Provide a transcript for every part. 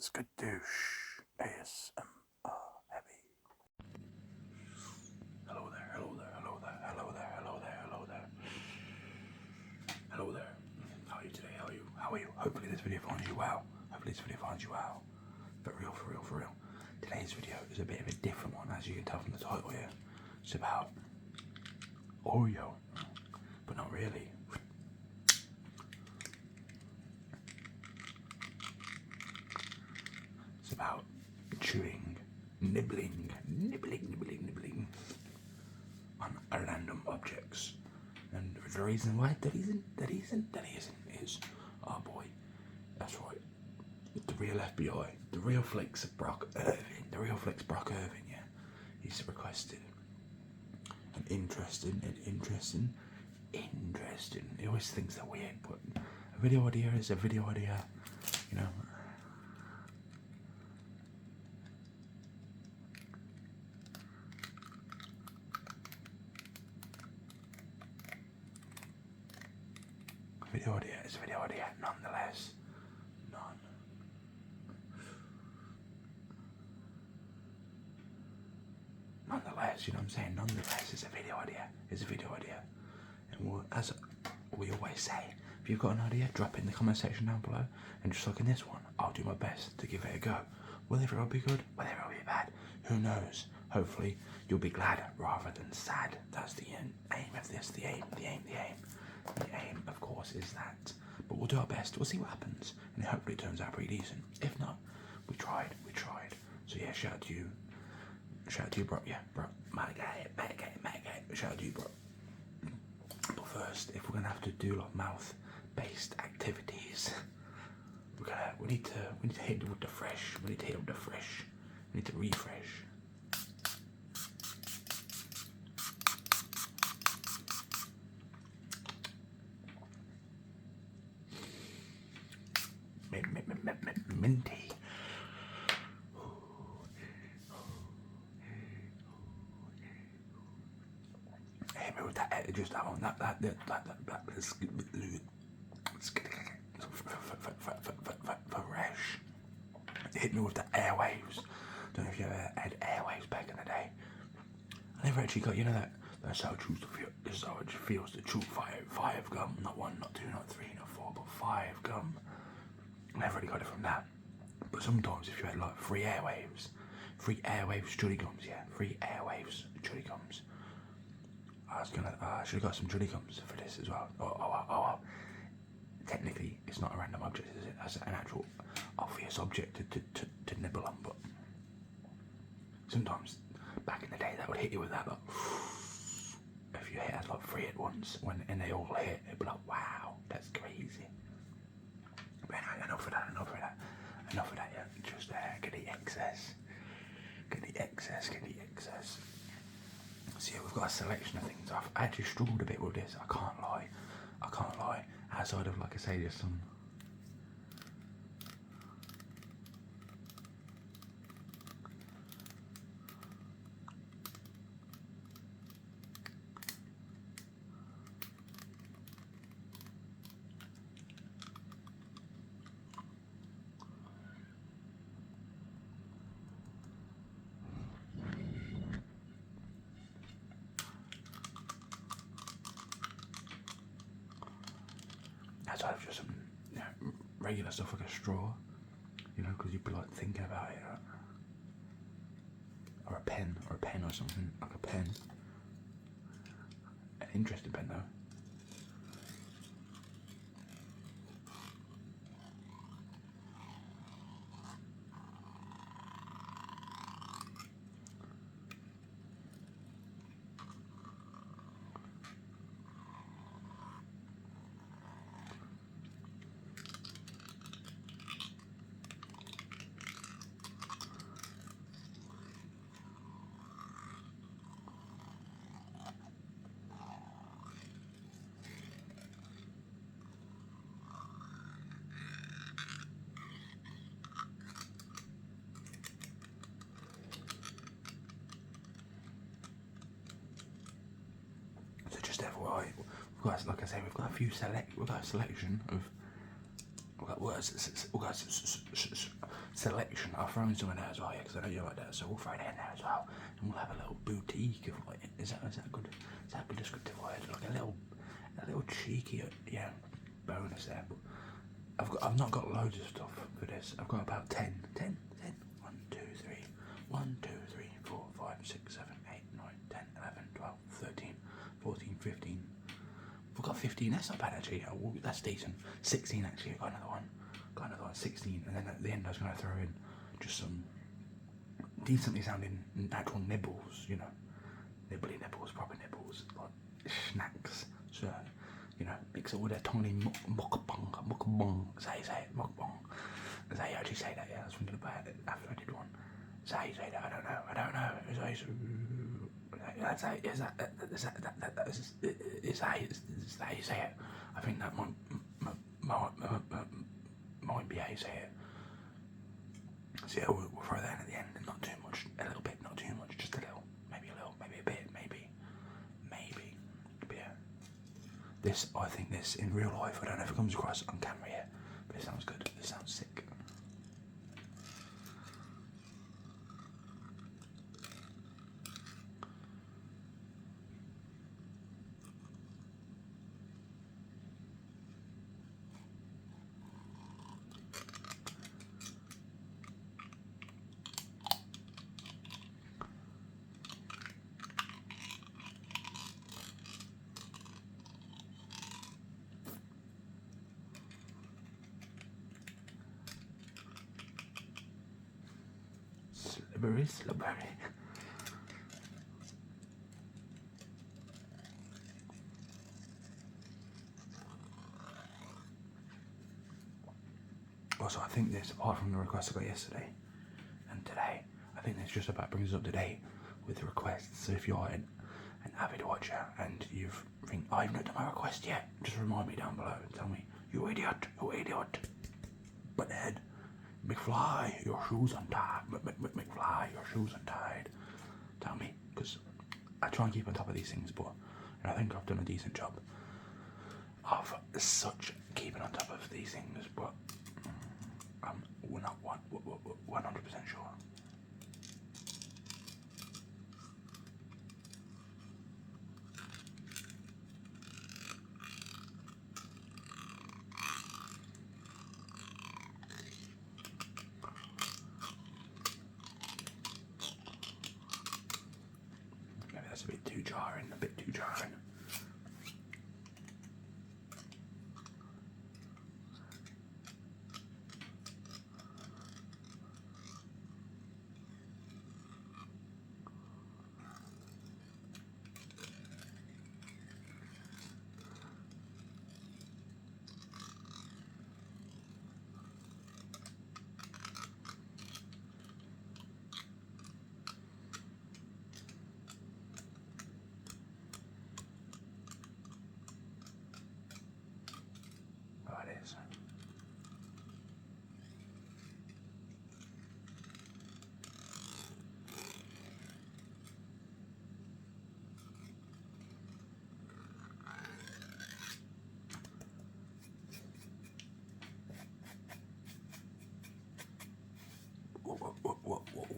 Skadoosh ASMR heavy. Hello there, hello there, hello there, hello there, hello there, hello there. Hello there. How are you today? How are you? How are you? Hopefully this video finds you well. Hopefully this video finds you well. For real, for real, for real. Today's video is a bit of a different one, as you can tell from the title here. It's about Oreo, but not really. It's about chewing, nibbling on random objects. And the reason why that isn't is our boy. That's right. The real FBI, the real Flex Brock Irving, yeah. He's requested an interesting. He always thinks they're weird, but a video idea is a video idea, you know. Video idea is a video idea, nonetheless. Nonetheless, you know what I'm saying? Nonetheless, it's a video idea. It's a video idea. And as we always say, if you've got an idea, drop it in the comment section down below. And just like in this one, I'll do my best to give it a go. Whether it will be good, whether it will be bad, who knows? Hopefully, you'll be glad rather than sad. That's the aim of this. The aim, of course, is that. But we'll do our best. We'll see what happens. And hopefully it turns out pretty decent. If not, we tried. So yeah, shout out to you. Shout out to you, bro. Yeah, bro. My guy. Shout out to you, bro. But first, if we're gonna have to do like mouth-based activities, we need to hit it with the fresh. We need to refresh. Minty. Hit me with that, just that one, that fresh. Hit me with the airwaves. Don't know if you ever had airwaves back in the day. I never actually got, you know that's how it feel. This is how it feels to chew five gum, not one, not two, not three, not four, but 5 gum. I never really got it from that. But sometimes if you had like free airwaves chewing gums, yeah, free airwaves chewing gums. I should have got some chewing gums for this as well. Oh. Technically, it's not a random object, is it? That's an actual obvious object to nibble on. But sometimes back in the day, that would hit you with that, like, if you hit like 3 at once, and they all hit, it'd be like, wow, that's crazy. But anyway, enough of that. Yeah, just get the excess. So yeah, we've got a selection of things. I've actually struggled a bit with this. I can't lie. Outside of, like I say, just some. Outside of just some, you know, regular stuff like a straw, you know, because you'd be like thinking about it, or a pen or something, like a pen. An interesting pen though. FYI, like I say, we've got a selection of, we've got selection. I'll throw in some in there as well, yeah, because I know you like that, so we'll throw it in there as well, and we'll have a little boutique of like, is that good? Is that a good descriptive word? Like a little cheeky, yeah, bonus there. But I've not got loads of stuff for this. I've got about 10. 1, 2, 3, 1, 2, 3, 4, 5, 6, 7, 8, 9, 10, 11, 12, 13, 14, 15. We've got 15. That's not bad actually. Oh, that's decent. 16 actually. Got another one. 16, and then at the end I was going to throw in just some decently sounding natural nibbles, you know, nibbly nibbles, proper nibbles, like snacks. So, you know, mix it with a tiny mukbang. Is that how you say it? Mukbang. Is that how you actually say that? Yeah, I was thinking about it after I did one. Is that how you say that? I don't know. Is that how you say it? I think that might be how you say it. So yeah, we'll throw that in at the end, and not too much, a little bit, not too much, just a little, maybe a bit, maybe. But yeah, this, I think this in real life, I don't know if it comes across on camera yet, but it sounds good. It sounds sick. Slippery. Also, I think this, apart from the requests I got yesterday and today, I think this just about brings us up to date with the requests. So if you're an avid watcher and you've I've not done my request yet, just remind me down below and tell me, you idiot. Butthead. McFly, your shoes untied. McFly, your shoes untied. Tell me, because I try and keep on top of these things, but I think I've done a decent job of such keeping on top of these things, but we're not 100% sure. Maybe that's a bit too jarring. Oh, it is.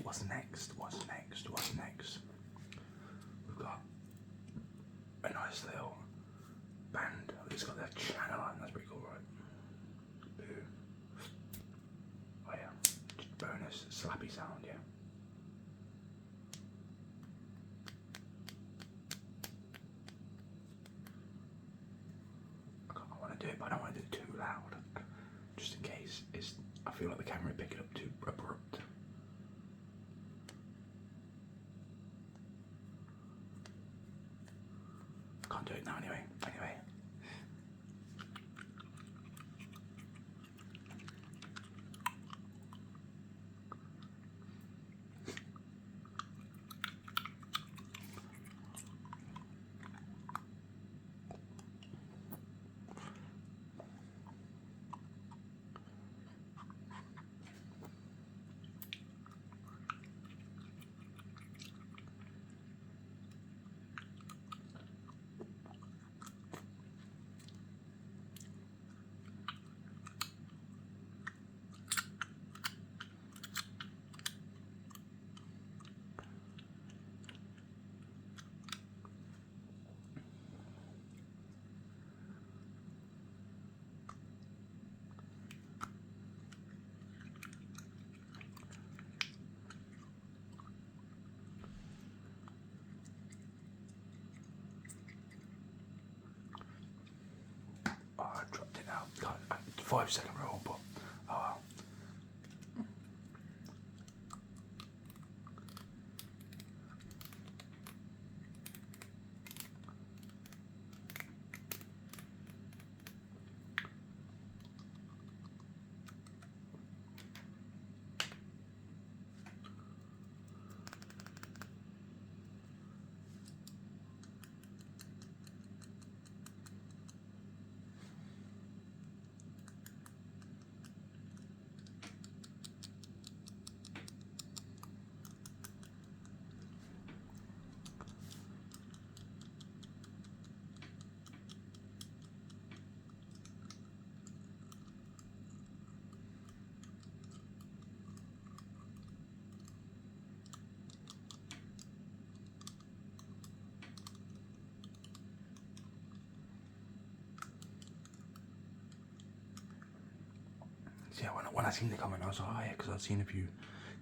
What's next? We've got a nice little band. It's got their channel on. That's pretty cool, right? Boo. Oh yeah. Just bonus slappy sound, yeah. I want to do it, but I don't want to do it too loud. Just in case I feel like the camera would pick it up too abrupt. Can't do it now anyway. 5-second rule, but yeah, when I seen the comment, I was like, oh yeah, because I'd seen a few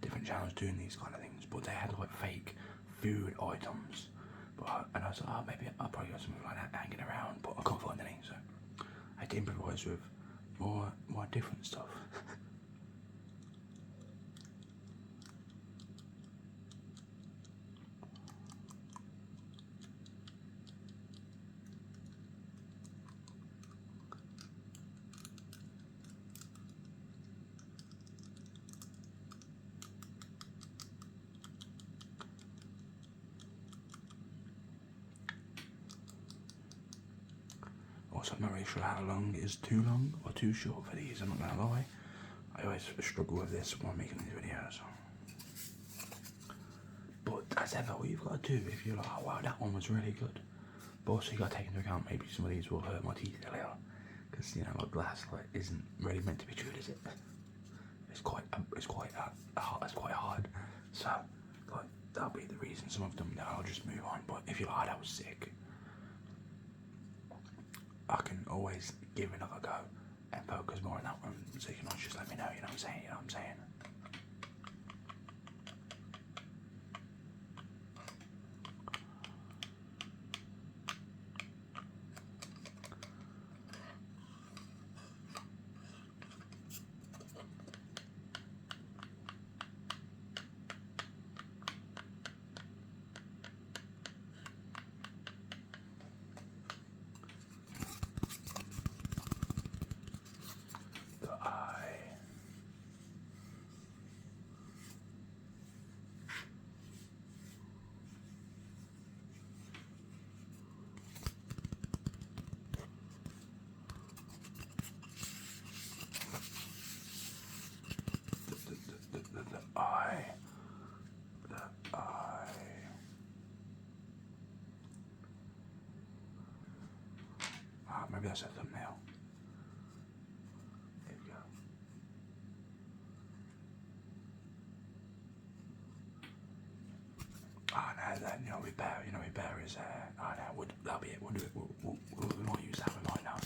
different channels doing these kind of things, but they had like fake food items. And I was like, oh, maybe I'll probably got something like that hanging around, but I can't find any, so I had to improvise with more different stuff. Also, I'm not really sure how long is too long or too short for these, I'm not gonna lie. I always struggle with this when I'm making these videos. But as ever, what you've got to do if you're like, oh wow, that one was really good. But also you got to take into account maybe some of these will hurt my teeth a little, because you know, like glass like isn't really meant to be chewed, is it? It's quite hard. So like that'll be the reason some of them. I'll just move on. But if you're like, oh, that was sick, I can always give another go and focus more on that one, so you can always just let me know, you know what I'm saying, maybe that's a thumbnail. There we go. Oh no, that you know we better is oh no, that'll be it. We'll do it. We might use that. We might now.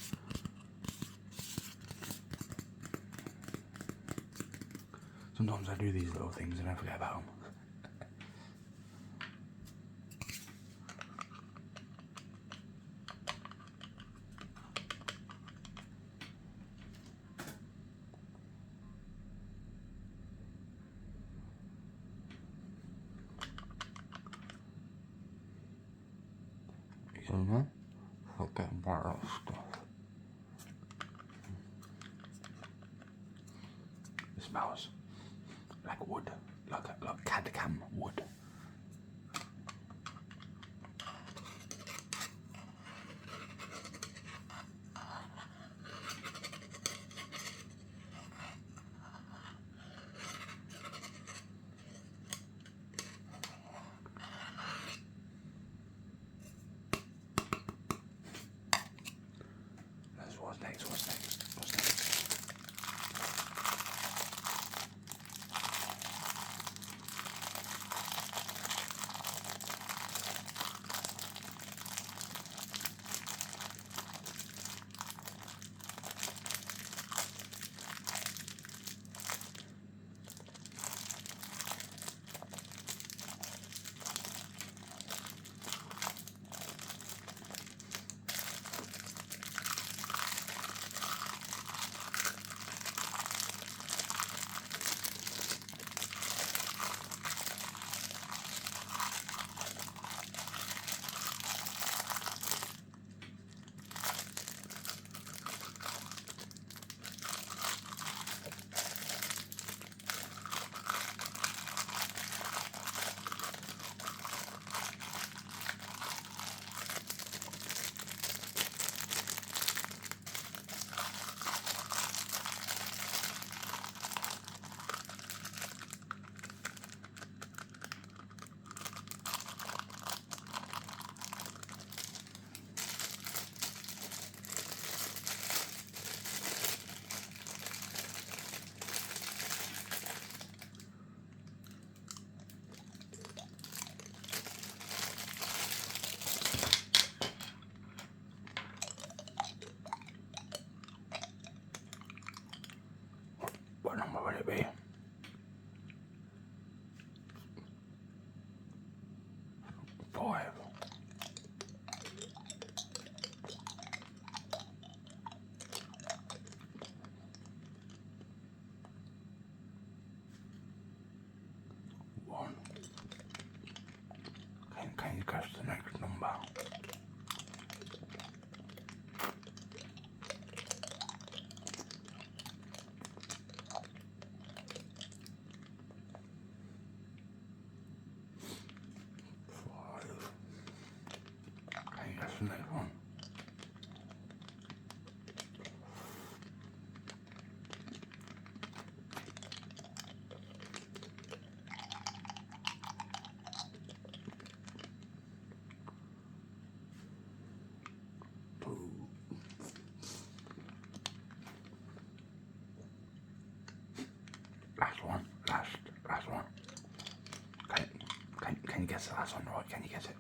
Sometimes I do these little things and I forget about them. Fucking viral stuff. It smells like wood, like cadcam wood. What's next? guess the next number. Can you guess the next one? Last one. Can you guess the last one right? Can you guess it?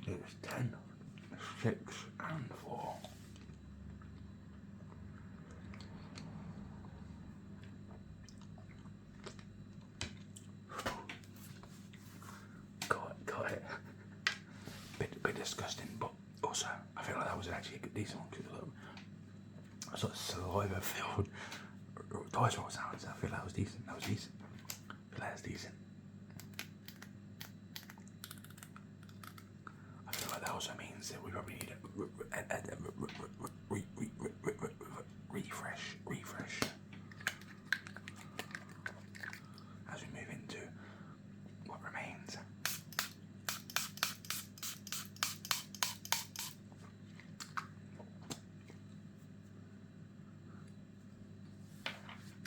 It was 10, 6, and 4. Got it. Bit disgusting, but also I feel like that was actually a good, decent one because it was sort of saliva filled dice roll sounds. I feel that was decent. I feel that was decent. I feel like that also means that we probably need a refresh as we move into what remains.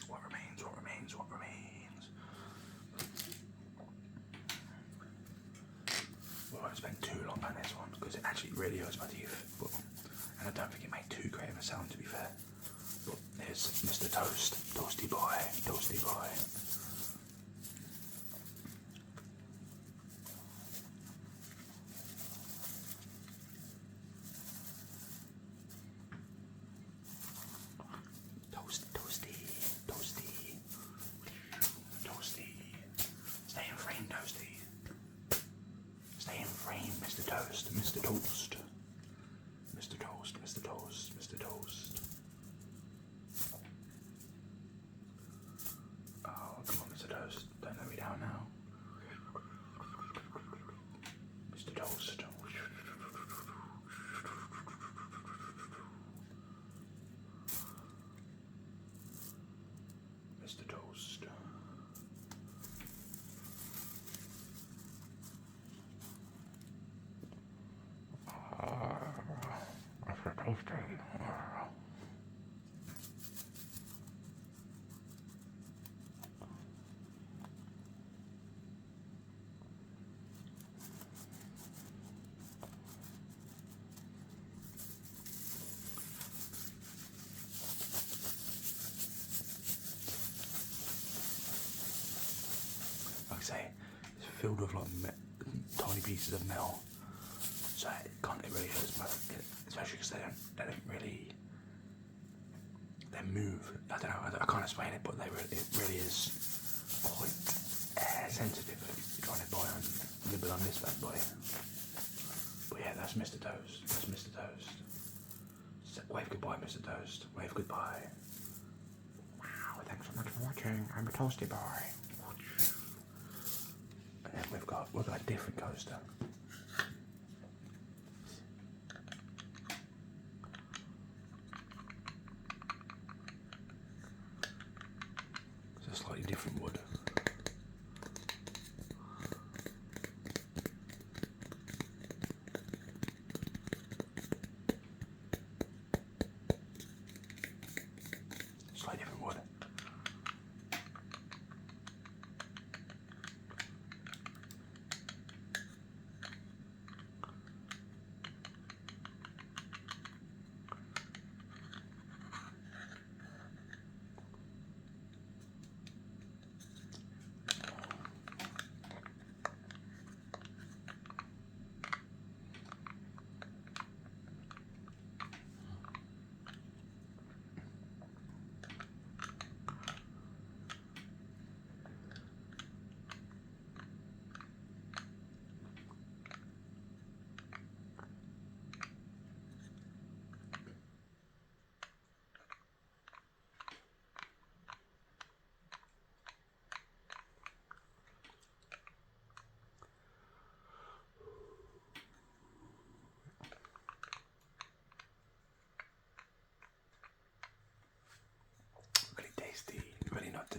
What remains? We won't spend too long on this one because it actually really hurts my teeth. And I don't think it made too great of a sound, to be fair. But there's Mr. Toast, Toasty Boy, Toasty Boy. Stay in frame, Toasty. Stay in frame, Mr. Toast, Mr. Toast. Mr. Toast, Mr. Toast, Mr. Toast. Oh, come on, Mr. Toast. Don't let me down now. Mr. Toast. Mr. Toast. Mr. Toasty. Like I say, it's filled with like tiny pieces of metal, so it really hurts my, especially because they don't really, they move. I don't know. I can't explain it, but it really is quite sensitive. Trying to nibble on this bad boy. But yeah, that's Mr. Toast. That's Mr. Toast. Wave goodbye, Mr. Toast. Wave goodbye. Wow, thanks so much for watching. I'm a Toasty Boy. And then we've got a different coaster. It's a slightly different wood. Slightly different wood.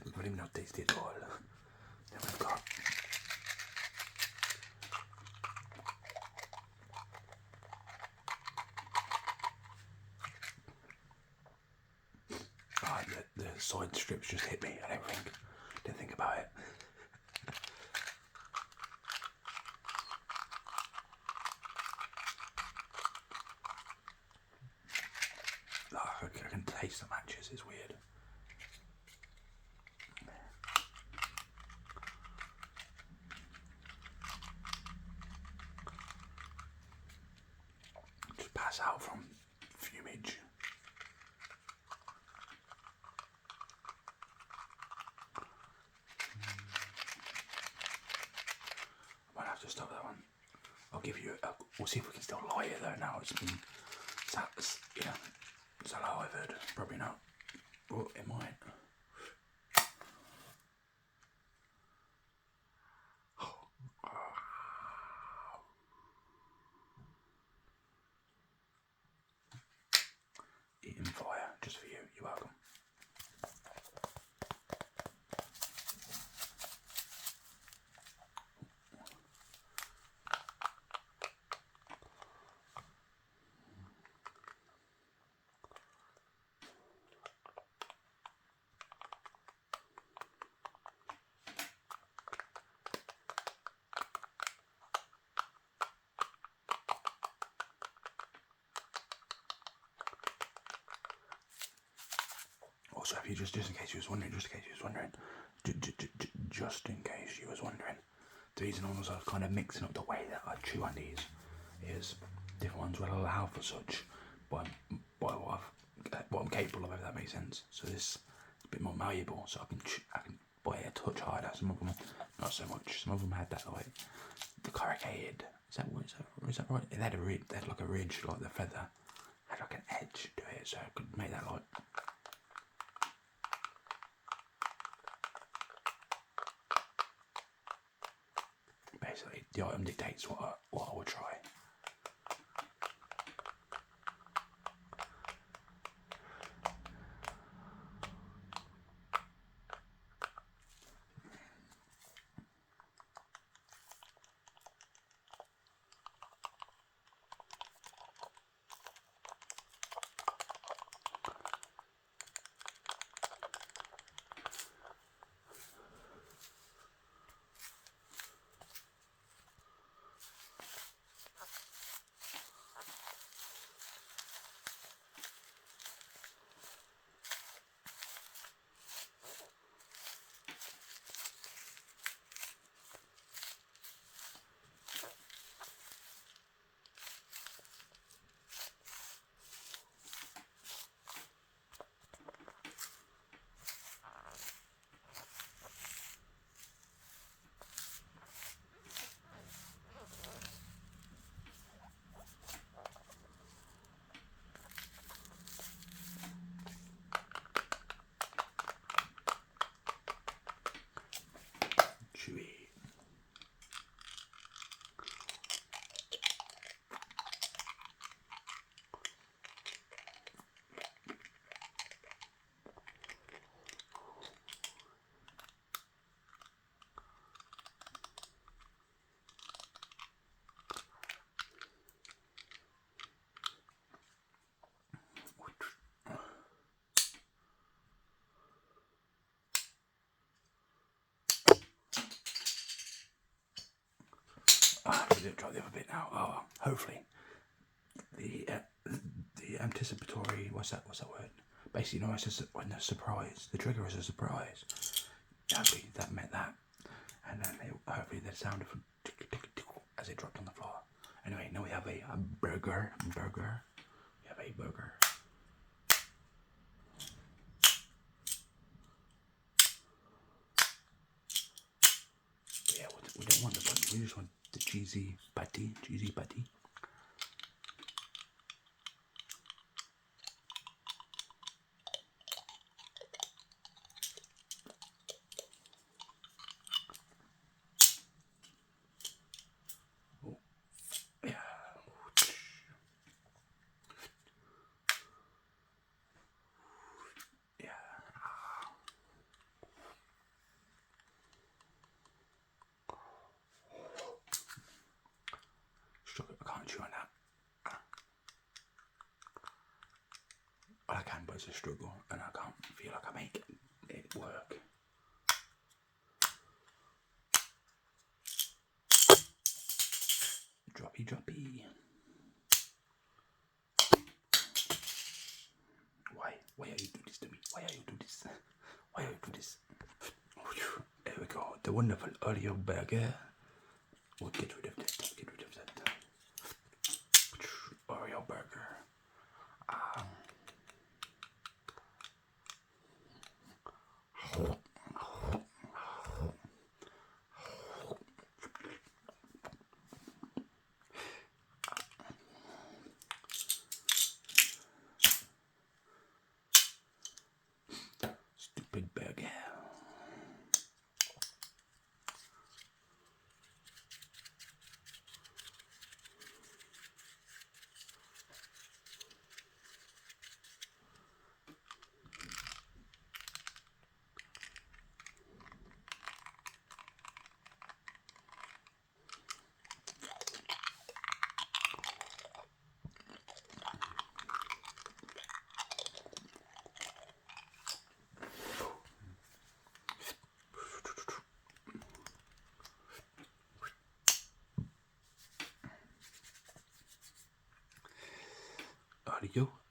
we've already noticed it all. Then we've got the side strips just hit me. Didn't think about it. I can taste the matches. It's weird. Just pass out from fumage. I might have to stop that one. I'll give you. We'll see if we can still light it though. Now it's been. Is that how I've heard? Probably not. But it might. Eating fire, just for you. You're welcome. Also, if you just in case you was wondering, the reason I was kind of mixing up the way that I chew on these is different ones will allow for such, but what I'm capable of, if that makes sense. So this is a bit more malleable, so I can bite it a touch harder. Some of them not so much. Some of them had that like the corrugated. Is that right? They had like a ridge, like the feather had like an edge to it, so I could make that like. Basically, the item dictates what I would try. Chewy. I'm going to try the other bit now. Oh, hopefully the anticipatory. What's that word? Basically, you know, it's just when the surprise. The trigger is a surprise. Hopefully that meant that, and then hopefully the sound of as it dropped on the floor. Anyway, now we have a burger. We have a burger. But yeah, we don't want the bun. We just want the cheesy patty. Well, I can, but it's a struggle, and I can't feel like I make it work. Droppy. Why are you doing this to me? Why are you doing this? Why are you doing this? There we go. The wonderful Oreo burger. We'll get rid of that. Oreo burger. Stupid burger.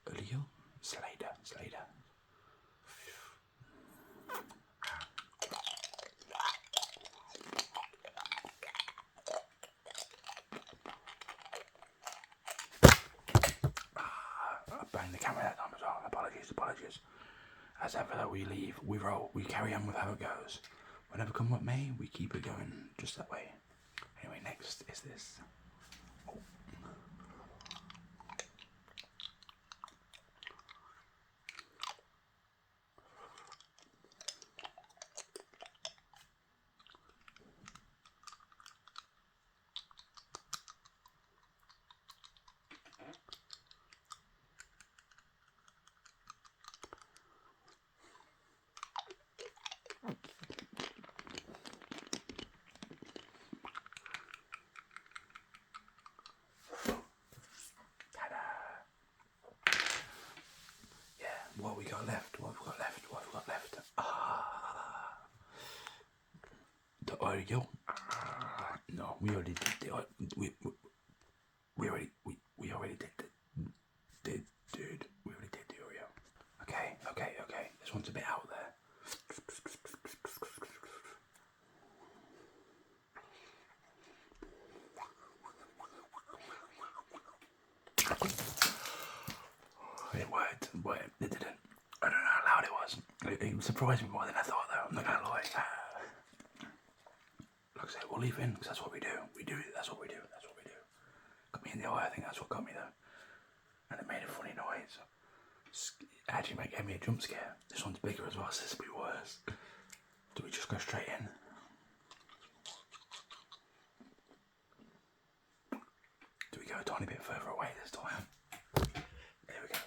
Oreo, Slater. I banged the camera that time as well. Apologies. As ever, though, we leave, we roll, we carry on with how it goes. Whenever come what may, we keep it going just that way. Anyway, next is this. Oh. What we got left? The Oreo. No, we already did the we already did dude. We already did the Oreo. Okay. This one's a bit out there. It worked, but it didn't. I don't know how loud it was. It surprised me more than I thought, though. I'm not gonna lie. Like I said, we'll leave it in because that's what we do. That's what we do. Got me in the eye. I think that's what got me though. And it made a funny noise. It actually gave me a jump scare. This one's bigger as well, so this will be worse. Do we just go straight in? Do we go a tiny bit further away this time? Here we go.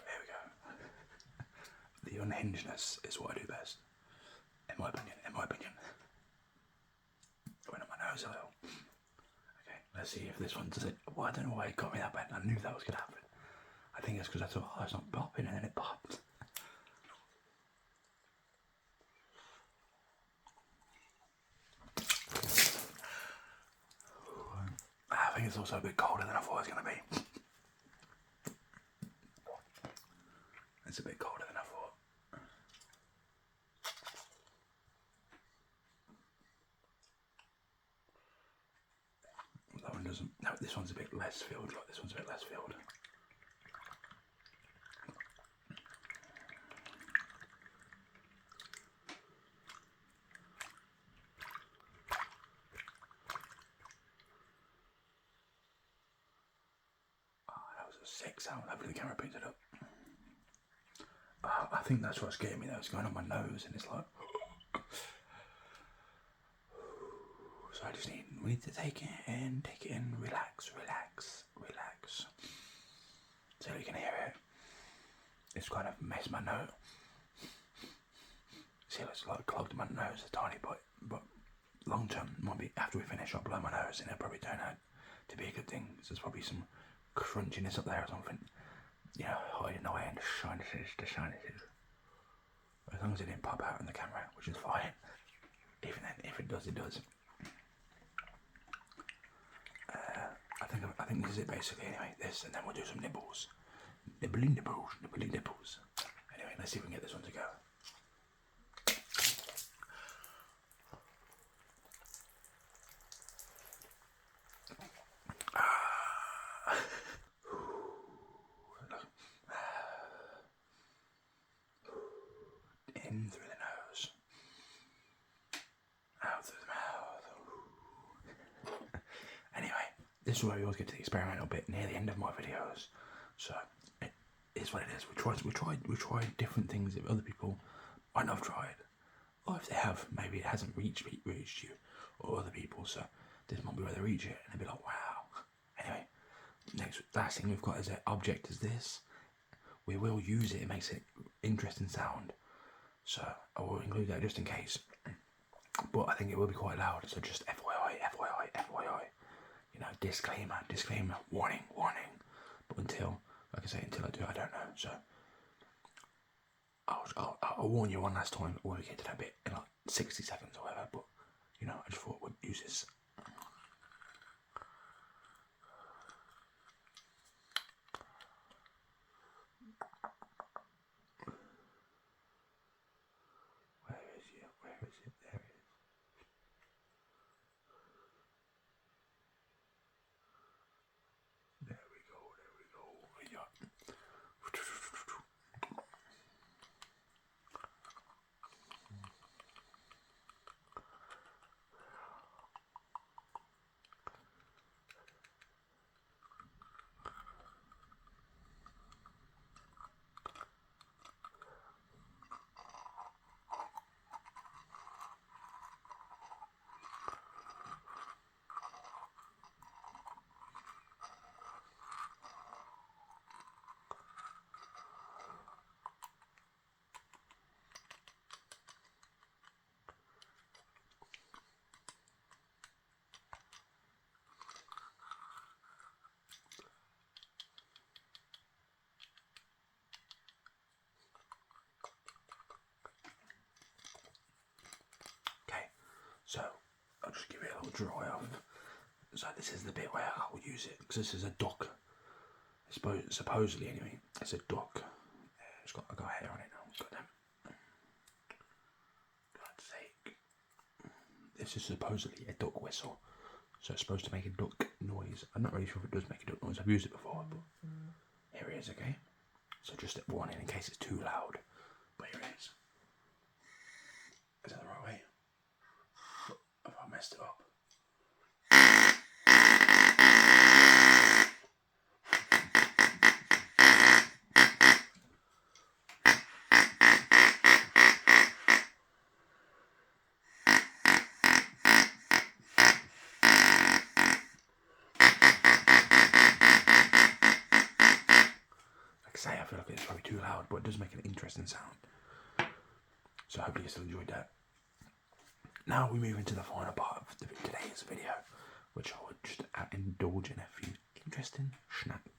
The unhingedness is what I do best. In my opinion. Going up my nose a little. Okay, let's see if this one does it. Well, I don't know why it got me that bad. I knew that was going to happen. I think it's because I thought, it's not popping, and then it popped. I think it's also a bit colder than I thought it was going to be. It's a bit colder than I thought. That one doesn't. No, this one's a bit less filled. That was a sick sound. Hopefully the camera picked it up. I think that's what's getting me though. It's going on my nose and it's like. So we need to take it in, relax. So you can hear it. It's kind of messed my nose. See, it's like clogged my nose a tiny bit, but long term, might be after we finish, I'll blow my nose and it'll probably turn out to be a good thing. So there's probably some crunchiness up there or something. hiding away in the sinuses. As long as it didn't pop out in the camera, which is fine. Even then, if it does, it does. I think this is it basically. Anyway, this, and then we'll do some nibbles. Nibbly nibbles. Anyway, let's see if we can get this one to go. In through the nose, out through the mouth. Anyway, this is where we always get to the experimental bit near the end of my videos. So it is what it is. We tried different things that other people might not have tried, or if they have, maybe it hasn't reached you or other people. So this might be where they reach it, and they'll be like, wow. Anyway, last thing we've got as an object is this. We will use it. It makes it interesting sound. So I will include that just in case, but I think it will be quite loud, so just FYI, disclaimer, warning, but until I do, I don't know, so I'll warn you one last time when we get to that bit in like 60 seconds or whatever, but I just thought we'd use this. So I'll just give it a little dry off. So this is the bit where I will use it, because this is a duck. Supposedly anyway, it's a duck. It's got hair on it now. It's got them. God's sake. This is supposedly a duck whistle. So it's supposed to make a duck noise. I'm not really sure if it does make a duck noise. I've used it before, but here it is, okay? So just a warning in case it's too loud. But here it is. Is that the right way? Have I messed it up? Like I say, I feel like it's probably too loud, but it does make an interesting sound. So hopefully you still enjoyed that. Now we move into the final part of today's video, which I would just indulge in a few interesting snacks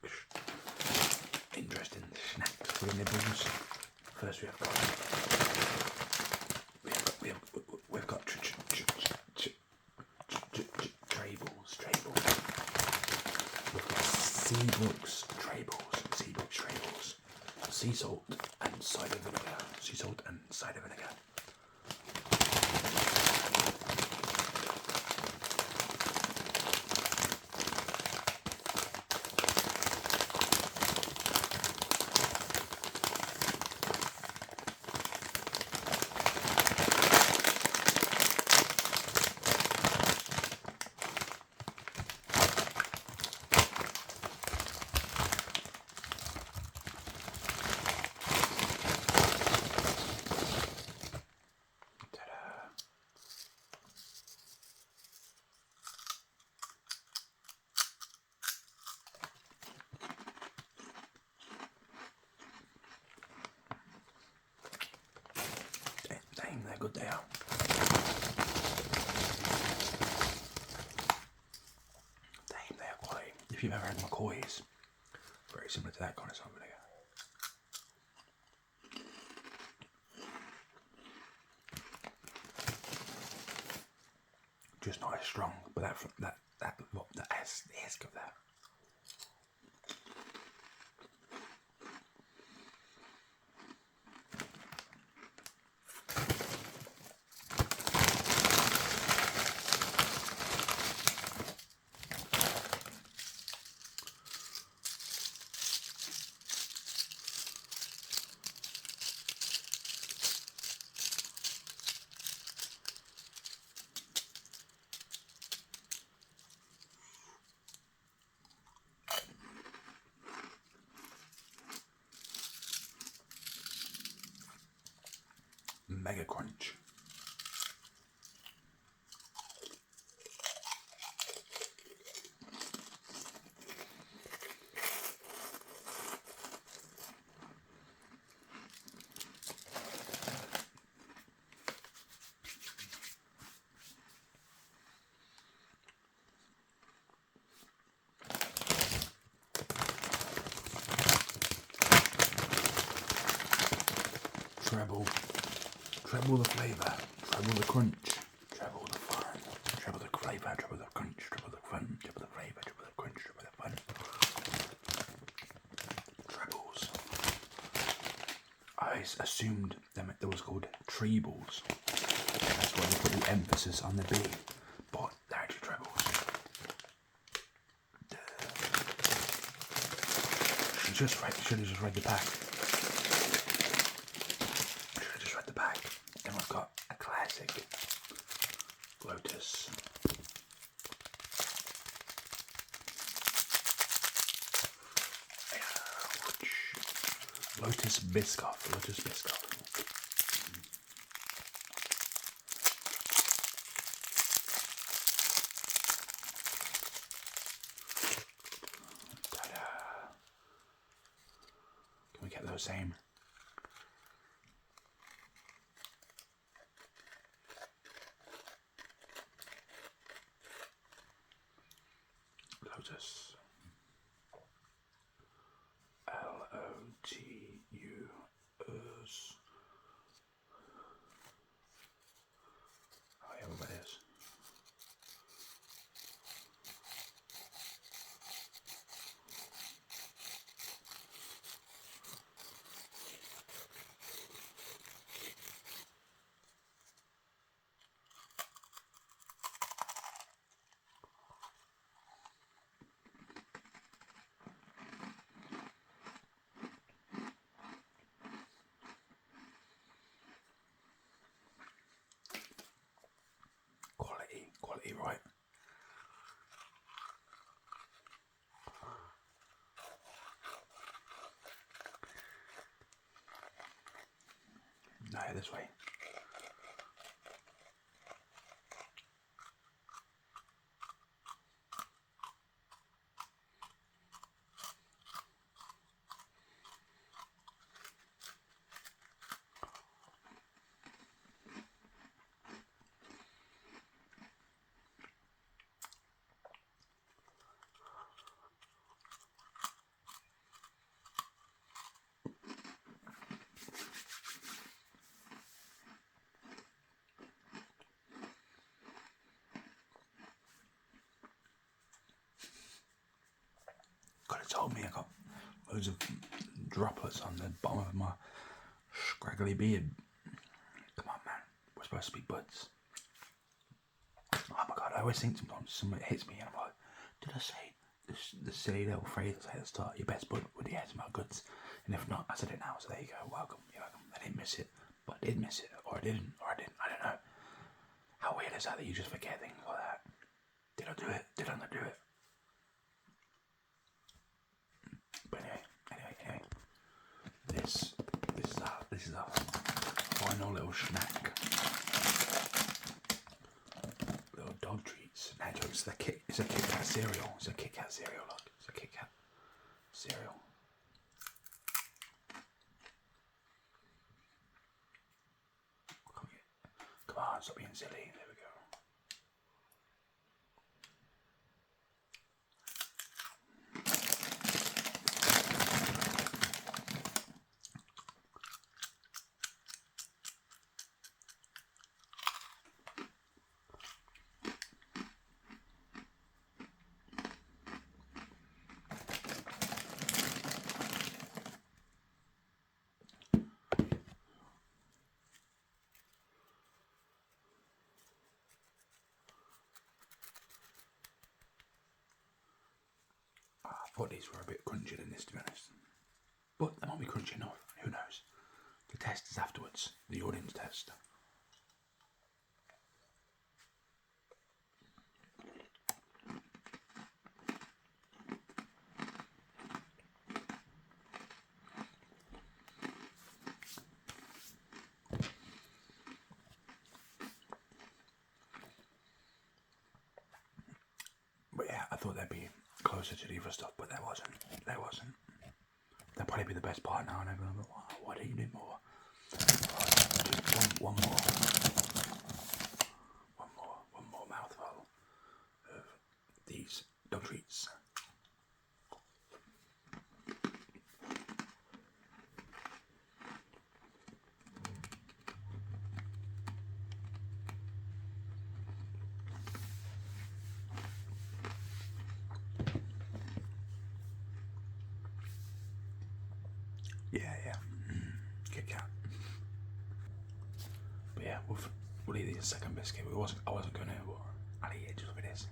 for the nibbles. First we've got Trables. We've got Seabrooks Trables, sea salt and cider vinegar. They're good, they are. They are quality. If you've ever had McCoy's, very very similar to that kind of salt vinegar. Just not as strong, but that has the hisk of that. Mega crunch. Treble the flavour, treble the crunch, treble the fun, treble the flavour, treble the crunch, treble the fun, treble the flavour, treble the crunch, treble the fun. Trebles. I assumed them it was called trebles. That's why they put the emphasis on the B, but they're actually trebles. Should have just read the pack. And we've got a classic Lotus. Lotus Biscoff. Lotus Biscoff. Ta-da. Can we get those same? Lotus. L-O-T-U-S. Oh yeah, what it is. Quality, right? No, this way. Could have told me I got loads of droplets on the bottom of my scraggly beard. Come on, man. We're supposed to be buds. Oh my god, I always think sometimes somebody hits me and I'm like, did I say the silly little phrase I say at the start, your best bud with the ASMR goods? And if not, I said it now, so there you go. Welcome, you're welcome. I didn't miss it, but I did miss it, or I didn't. I don't know. How weird is that you just forget things like that? Did I do it? Did I not do it? But anyway, this is our final little snack. Little dog treats. Actually, it's a Kit Kat cereal. It's a Kit Kat cereal. Look, it's a Kit Kat cereal. Come on, stop being silly. There we go. thought these were a bit crunchier than this, to be honest. But they might be crunchy enough, who knows. The test is afterwards, the audience test. But yeah, I thought they'd be closer to the other stuff, but there wasn't. There wasn't. They'll probably be the best part now, and everyone will be like, why don't you do more? Just one more mouthful of these dog treats. Yeah. Kit Kat. But yeah, we'll eat the second biscuit. I wasn't gonna, but I'll eat it just with this.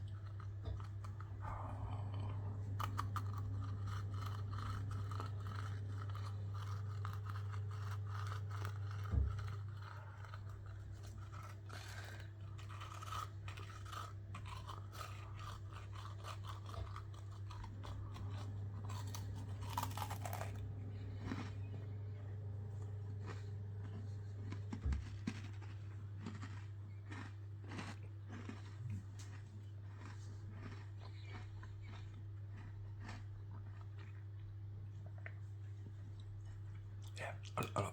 Yeah,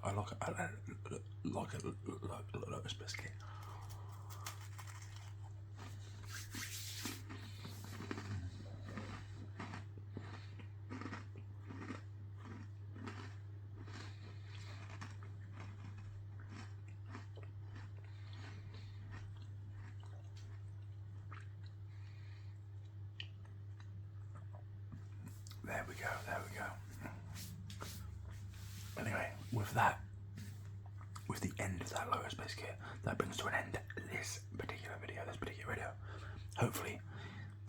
I like a lotus biscuit. There we go. Anyway, with the end of that lotus biscuit, that brings to an end this particular video. Hopefully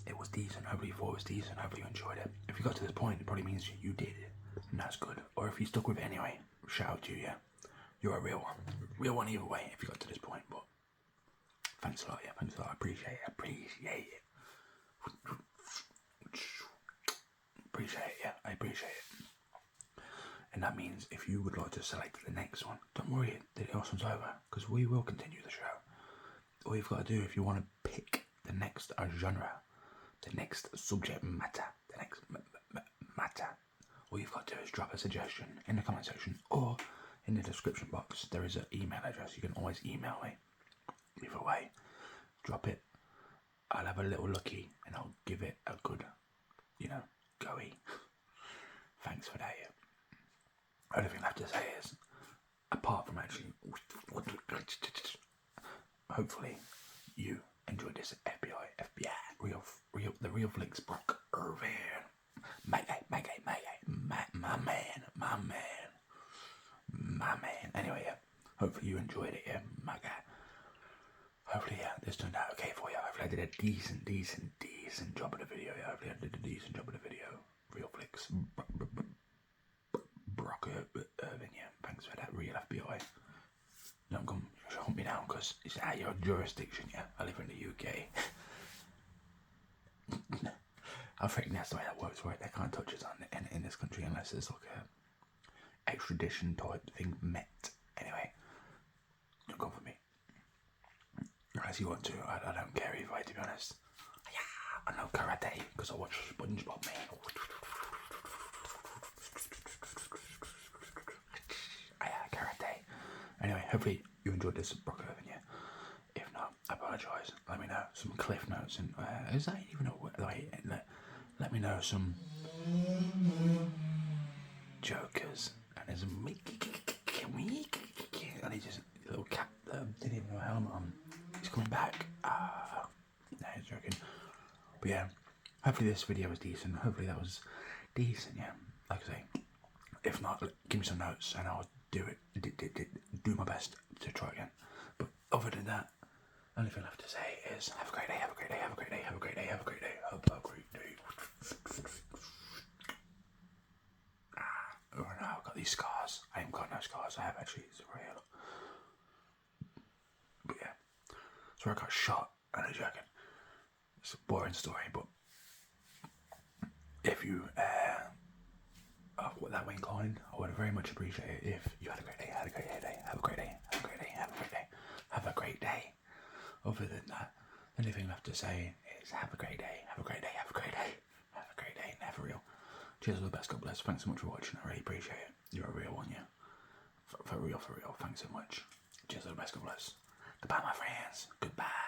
it was decent, hopefully you thought it was decent, hopefully you enjoyed it. If you got to this point, it probably means you did it, and that's good. Or if you stuck with it anyway, shout out to you, yeah. You're a real one either way if you got to this point, but thanks a lot, I appreciate it. I appreciate it. And that means if you would like to select the next one, don't worry, the awesome's over, because we will continue the show. All you've got to do, if you want to pick the next genre, the next subject matter, the next matter, all you've got to do is drop a suggestion in the comment section or in the description box. There is an email address, you can always email me. Either way, drop it. I'll have a little looky and I'll give it a good, goey. Thanks for that. Only thing I have to say is, apart from actually, hopefully you enjoyed this FBI, the real flicks Brock Irvin, my man. Anyway, yeah, hopefully you enjoyed it, yeah, my guy. Hopefully, yeah, this turned out okay for you. Hopefully I did a decent job of the video. Yeah, hopefully I did a decent job of the video. Real flicks, Brock Irvin, yeah, thanks for that, real FBI. Don't come hunt me down because it's out of your jurisdiction, yeah. I live in the UK. I think that's the way that works, right? They can't touch us in this country unless there's like a extradition type thing met. Anyway, don't come for me. Unless you want to, I don't care either way, to be honest. Yeah, I know karate because I watch SpongeBob, man. Karate. Anyway, hopefully you enjoyed this Brock Irvin, yeah. If not, I apologise. Let me know some cliff notes and is that even a word? Let me know some jokers and there's a and he just a little cat didn't even know a helmet on. He's coming back. No, he's joking. But yeah, hopefully this video was decent. Hopefully that was decent, yeah. Like I say, if not, give me some notes and I'll do my best to try again. But other than that, only thing I have to say is have a great day. these scars. I ain't got no scars. I have actually. It's real. But yeah, so I got shot and a jacket. It's a boring story, but if you that way inclined, I would very much appreciate it if you had a great day, have a great day, have a great day, have a great day, have a great day, have a great day. Other than that, the only thing I have to say is have a great day, have a great day, have a great day, have a great day, never real. Cheers, all the best, God bless. Thanks so much for watching, I really appreciate it. You're a real one, yeah. For real, thanks so much. Cheers, all the best, God bless. Goodbye, my friends. Goodbye.